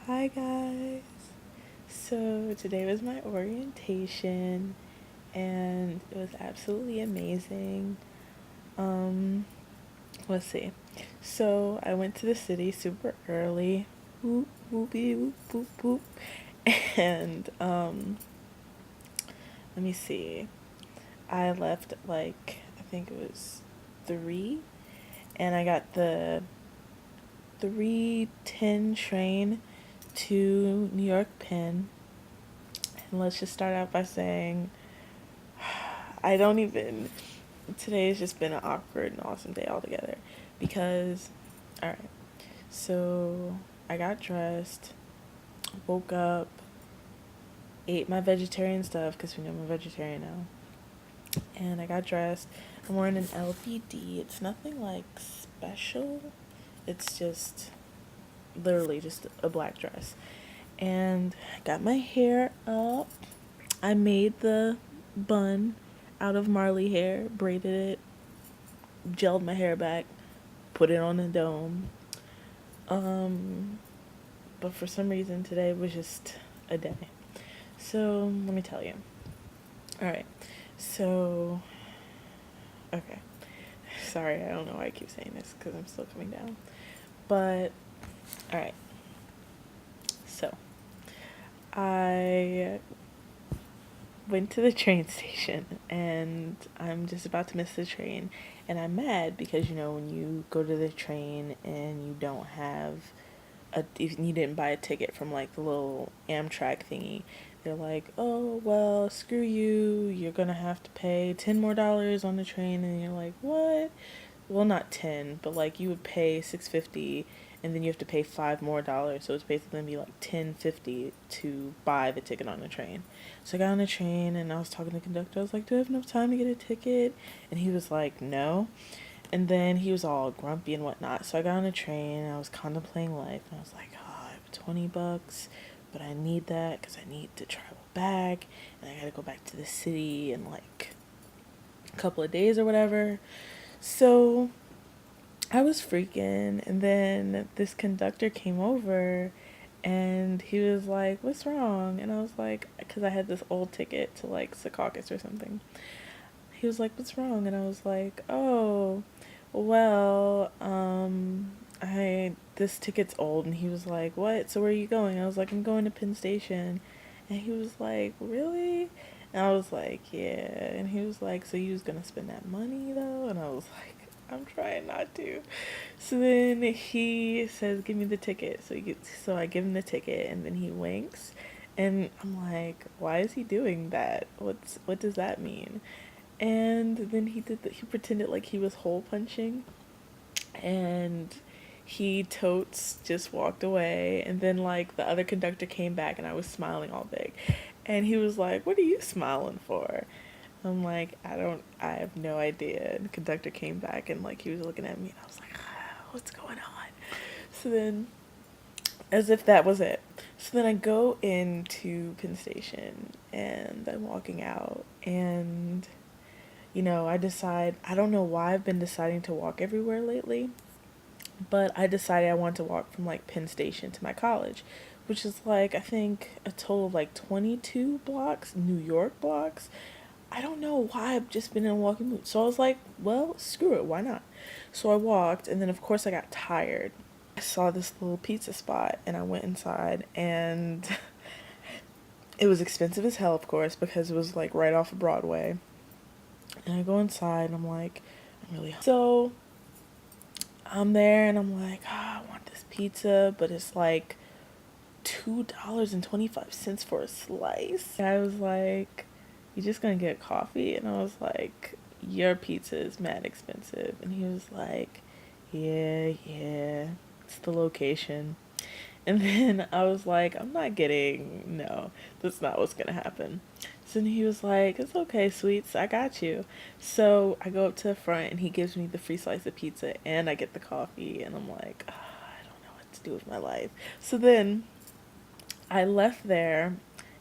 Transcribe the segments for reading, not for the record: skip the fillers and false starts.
Hi guys. So today was my orientation and it was absolutely amazing. Um let's see. So I went to the city super early. Whoop whoopie whoop whoop whoop. And let me see. I left like I think it was 3 and I got the 3:10 train to New York Penn. And let's just start out by saying I don't even. Today has just been an awkward and awesome day altogether. Because, alright, so I got dressed, woke up, ate my vegetarian stuff because we know I'm a vegetarian now. And I got dressed. I'm wearing an LBD. It's nothing like special, it's just literally just a black dress. And got my hair up. I made the bun out of Marley hair, braided it, gelled my hair back, put it on a dome. Um, but for some reason today was just a day. So let me tell you. All right. So, okay. Sorry, I don't know why I keep saying this because I'm still coming down. But, all right. So, I went to the train station and I'm just about to miss the train and I'm mad because when you go to the train and you don't have if you didn't buy a ticket from like the little Amtrak thingy, they're like, oh well, screw you, you're gonna have to pay $10 more on the train. And you're like, what? Well, not 10, but like you would pay $6.50 and then you have to pay $5 more, so it's basically gonna be like $10.50 to buy the ticket on the train. So I got on the train and I was talking to the conductor. I was like, do I have enough time to get a ticket? And he was like, no. And then he was all grumpy and whatnot. So I got on the train and I was contemplating life and I was like, oh, I have $20, but I need that because I need to travel back and I gotta go back to the city in like a couple of days or whatever. So I was freaking, and then this conductor came over and he was like, what's wrong? And I was like, because I had this old ticket to like Secaucus or something. He was like, what's wrong? And I was like, oh, well, I this ticket's old. And he was like, what? So where are you going? I was like, I'm going to Penn Station. And he was like, really? And I was like, yeah. And he was like, so you was gonna spend that money though? And I was like, I'm trying not to. So then he says, give me the ticket. So I give him the ticket and then he winks. And I'm like, why is he doing that? What does that mean? And then he pretended like he was hole punching and he totes just walked away. And then like the other conductor came back and I was smiling all big and he was like, what are you smiling for? I'm like, I have no idea. And the conductor came back and like he was looking at me and I was like, what's going on? So then, as if that was it. So then I go into Penn Station and I'm walking out and I don't know why I've been deciding to walk everywhere lately, but I decided I want to walk from like Penn Station to my college, which is like, I think a total of like 22 blocks, New York blocks. I don't know why I've just been in a walking mood. So I was like, well, screw it, why not? So I walked, and then of course I got tired. I saw this little pizza spot, and I went inside, and it was expensive as hell, of course, because it was like right off of Broadway. And I go inside, and I'm like, I'm really hungry. So I'm there, and I'm like, I want this pizza, but it's like $2.25 for a slice. And I was like, you just gonna get coffee? And I was like, your pizza is mad expensive. And he was like, yeah, it's the location. And then I was like, no, that's not what's gonna happen. So then he was like, it's okay, sweets, I got you. So I go up to the front and he gives me the free slice of pizza and I get the coffee. And I'm like, I don't know what to do with my life. So then I left there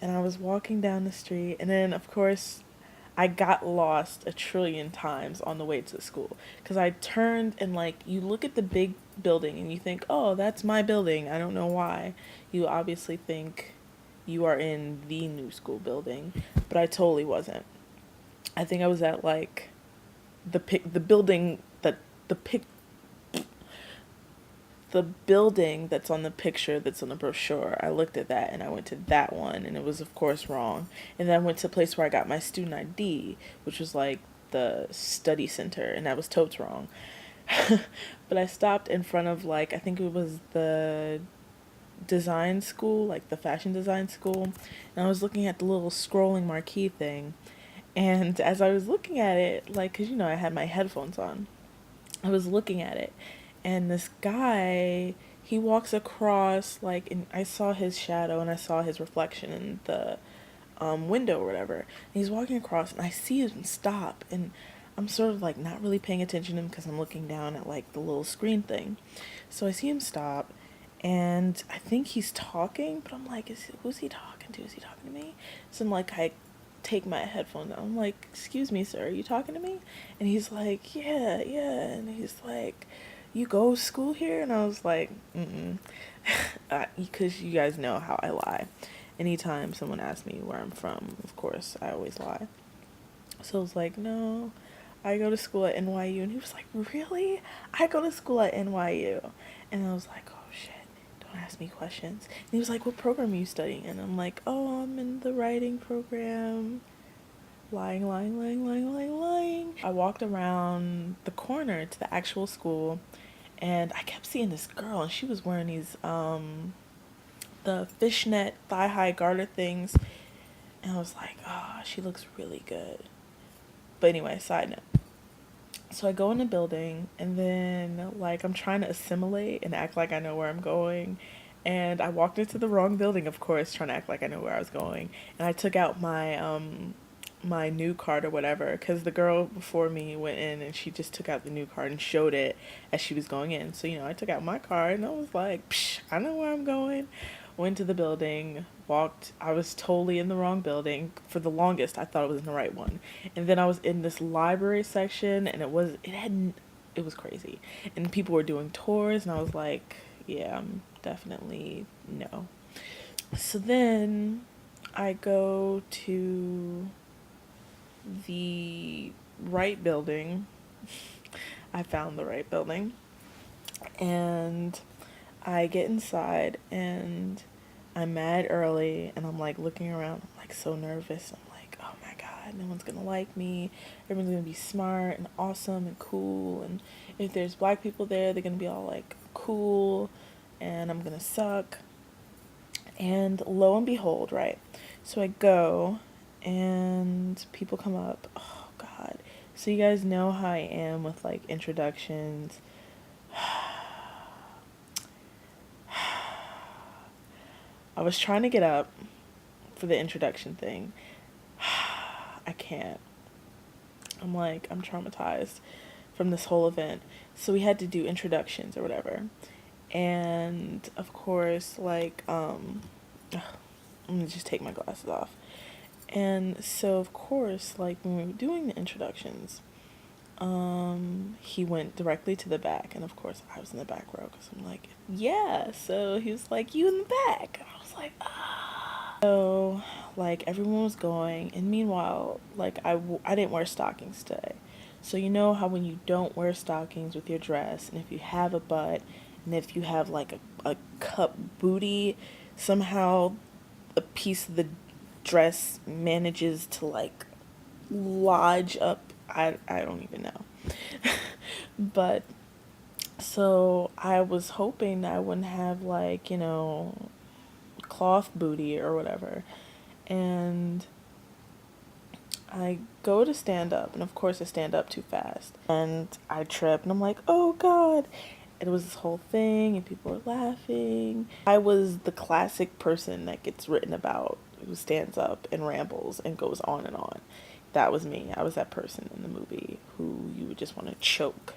and I was walking down the street, and then of course I got lost a trillion times on the way to school because I turned and like you look at the big building and you think, oh, that's my building. I don't know why. You obviously think you are in the new school building, but I totally wasn't. I think I was at like the building that the pic the building that's on the picture that's on the brochure. I looked at that and I went to that one and it was of course wrong. And then I went to a place where I got my student ID, which was like the study center, and that was totes wrong. But I stopped in front of like, I think it was the design school, like the fashion design school, and I was looking at the little scrolling marquee thing. And as I was looking at it, like, cause I had my headphones on, I was looking at it, and this guy, he walks across, like, and I saw his shadow and I saw his reflection in the window or whatever. And he's walking across, and I see him stop, and I'm sort of like not really paying attention to him because I'm looking down at like the little screen thing. So I see him stop, and I think he's talking, but I'm like, who's he talking to? Is he talking to me? So I'm like, I take my headphones out. I'm like, excuse me, sir, are you talking to me? And he's like, yeah, yeah. And he's like, you go to school here? And I was like, mm-mm. Because you guys know how I lie. Anytime someone asks me where I'm from, of course, I always lie. So I was like, no, I go to school at NYU. And he was like, really? I go to school at NYU. And I was like, oh shit, don't ask me questions. And he was like, what program are you studying? And I'm like, oh, I'm in the writing program. Lying, lying, lying, lying, lying, lying. I walked around the corner to the actual school, and I kept seeing this girl, and she was wearing these the fishnet thigh-high garter things, and I was like, oh, she looks really good. But anyway, side note. So I go in the building, and then like I'm trying to assimilate and act like I know where I'm going, and I walked into the wrong building, of course, trying to act like I know where I was going, and I took out my new card or whatever, because the girl before me went in and she just took out the new card and showed it as she was going in. So I took out my card and I was like, psh, I know where I'm going. Went to the building, walked. I was totally in the wrong building. For the longest, I thought I was in the right one. And then I was in this library section, and it was crazy. And people were doing tours, and I was like, yeah, I'm definitely no. So then I go to the right building. I found the right building. And I get inside, and I'm mad early, and I'm like looking around. I'm like so nervous. I'm like, oh my God, no one's gonna like me. Everyone's gonna be smart and awesome and cool. And if there's black people there, they're gonna be all like cool, and I'm gonna suck. And lo and behold, right? So I go, and people come up. Oh God. So you guys know how I am with like introductions. I was trying to get up for the introduction thing. I can't. I'm traumatized from this whole event. So we had to do introductions or whatever. And of course, let me just take my glasses off. And so of course, like when we were doing the introductions, he went directly to the back, and of course I was in the back row because I'm like, yeah. So he was like, you in the back, and I was like, ah. So like everyone was going, and meanwhile, like I didn't wear stockings today. So you know how when you don't wear stockings with your dress, and if you have a butt, and if you have like a cup booty, somehow a piece of the dress manages to like lodge up. I don't even know. But so I was hoping that I wouldn't have like, cloth booty or whatever. And I go to stand up, and of course I stand up too fast. And I trip, and I'm like, oh God. It was this whole thing, and people were laughing. I was the classic person that gets written about, who stands up and rambles and goes on and on. That was me. I was that person in the movie who you would just want to choke.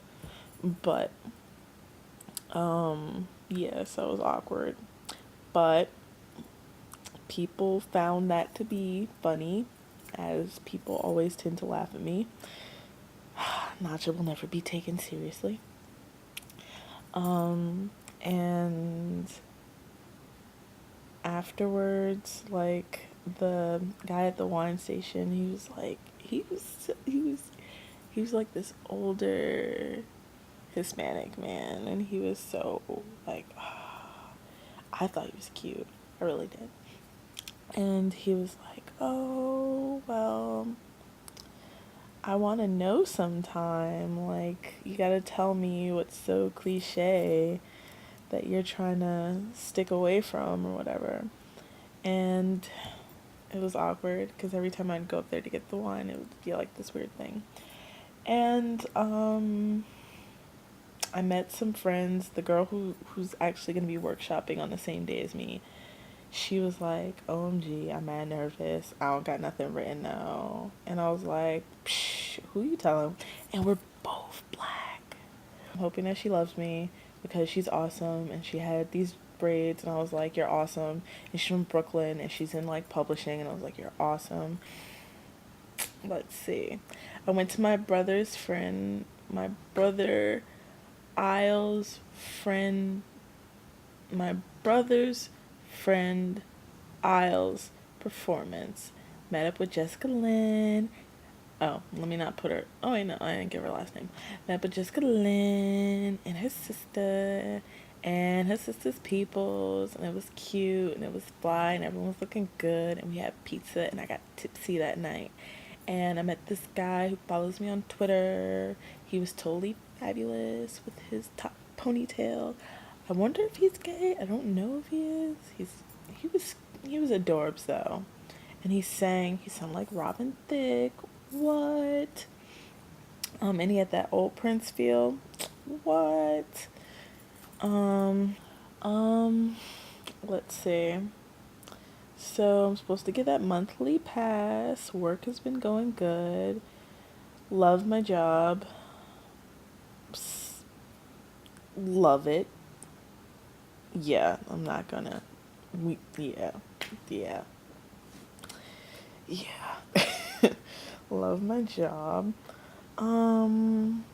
But, yeah, so it was awkward. But people found that to be funny, as people always tend to laugh at me. Nacha will never be taken seriously. And afterwards, like, the guy at the wine station, he was like, he was like this older Hispanic man, and he was so like, I thought he was cute. I really did. And he was like, "Oh, well, I want to know sometime. Like, you got to tell me what's so cliche that you're trying to stick away from or whatever." And it was awkward because every time I'd go up there to get the wine, it would be like this weird thing. And I met some friends. The girl who's actually going to be workshopping on the same day as me, she was like, "OMG, I'm mad nervous. I don't got nothing written now." And I was like, "Psh, who you telling?" And we're both black. I'm hoping that she loves me because she's awesome, and she had these braids, and I was like, "You're awesome." And she's from Brooklyn, and she's in like publishing, and I was like, "You're awesome." Let's see. I went to my brother Isles friend, my brother's friend Isles performance. Met up with Jessica Lynn. Oh, let me not put her. Oh, wait, no, I didn't give her last name. Met up with Jessica Lynn and her sister's peoples, and it was cute, and it was fly, and everyone was looking good, and we had pizza, and I got tipsy that night. And I met this guy who follows me on Twitter. He was totally fabulous with his top ponytail. I wonder if he's gay. I don't know if he is. He was adorbs though. And he sounded like Robin Thicke. What? And he had that old Prince feel. What? Um, let's see. So I'm supposed to get that monthly pass. Work has been going good. Love my job. Love it. Yeah, I'm not gonna. Yeah, yeah, yeah. Love my job. Um,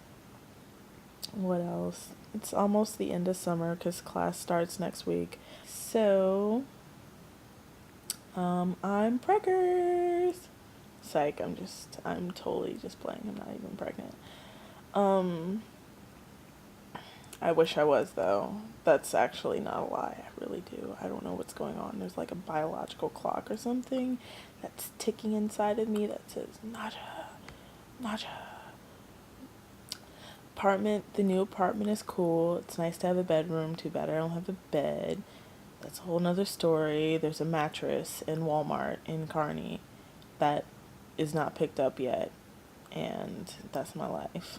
what else? It's almost the end of summer because class starts next week. So, I'm preggers. Psych, I'm totally just playing. I'm not even pregnant. Um, I wish I was, though. That's actually not a lie. I really do. I don't know what's going on. There's like a biological clock or something that's ticking inside of me that says, Naja, Naja. The new apartment is cool. It's nice to have a bedroom. Too bad I don't have a bed. That's a whole nother story. There's a mattress in Walmart in Kearney that is not picked up yet. And that's my life.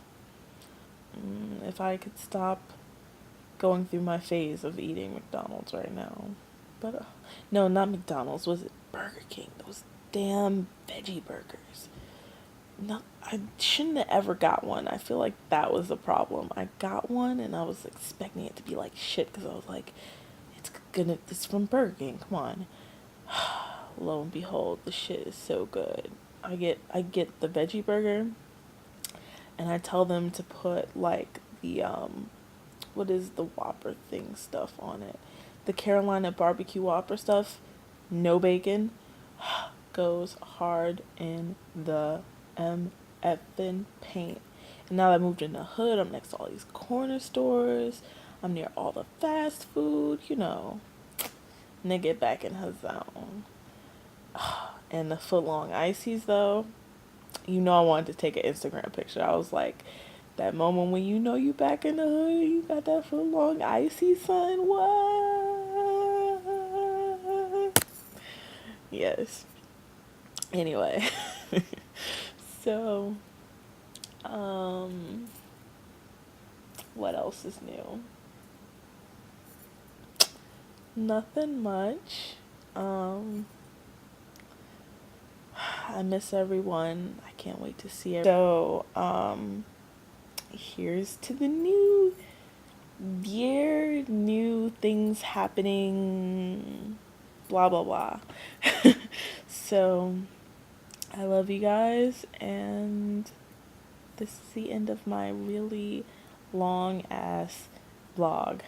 If I could stop going through my phase of eating McDonald's right now. But, no, not McDonald's. Was it Burger King? Those damn veggie burgers. No, I shouldn't have ever got one. I feel like that was the problem. I got one and I was expecting it to be like shit because I was like, it's from Burger King. Come on. Lo and behold, the shit is so good. I get the veggie burger, and I tell them to put like the what is the Whopper thing stuff on it? The Carolina barbecue Whopper stuff, no bacon, goes hard in the effing paint. And now that I moved in the hood, I'm next to all these corner stores. I'm near all the fast food, And they get back in her zone. And the foot long ices though, I wanted to take an Instagram picture. I was like, that moment when you back in the hood, you got that foot long icy, son. What? Yes. Anyway, so, what else is new? Nothing much. I miss everyone. I can't wait to see everyone. So, here's to the new year, new things happening, blah, blah, blah. So, I love you guys, and this is the end of my really long ass vlog.